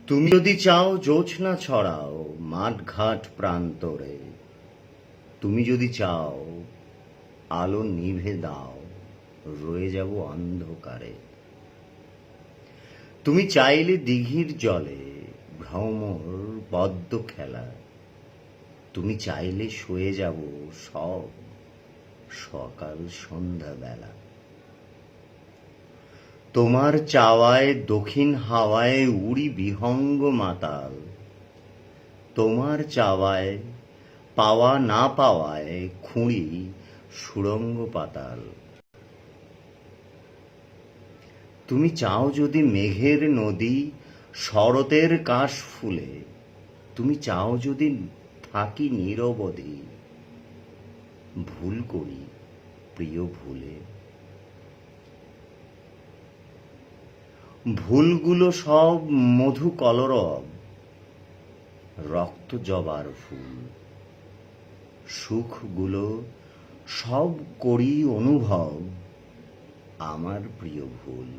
তুমি যদি চাও জোছনা ছড়াও মাঠঘাট প্রান্তরে, তুমি যদি চাও আলো নিভে দাও রয়ে যাব অন্ধকারে। তুমি চাইলে দিঘির জলে ভ্রমর পদ্ম খেলা, তুমি চাইলে শুয়ে যাব সব সকাল সন্ধ্যা বেলা। তোমার চাওয়ায় দক্ষিণ হাওয়ায় উড়ি বিহঙ্গ মাতাল, তোমার চাওয়ায় পাওয়া না পাওয়ায় খুঁড়ি সুড়ঙ্গ পাতাল। তুমি চাও যদি মেঘের নদী শরতের কাশ ফুলে, তুমি চাও যদি থাকি নিরবধি ভুল করি প্রিয় ভুলে। ভুলগুলো সব মধু কলরব রক্ত জবার ফুল, সুখগুলো সব করি অনুভব আমার প্রিয় ভুল।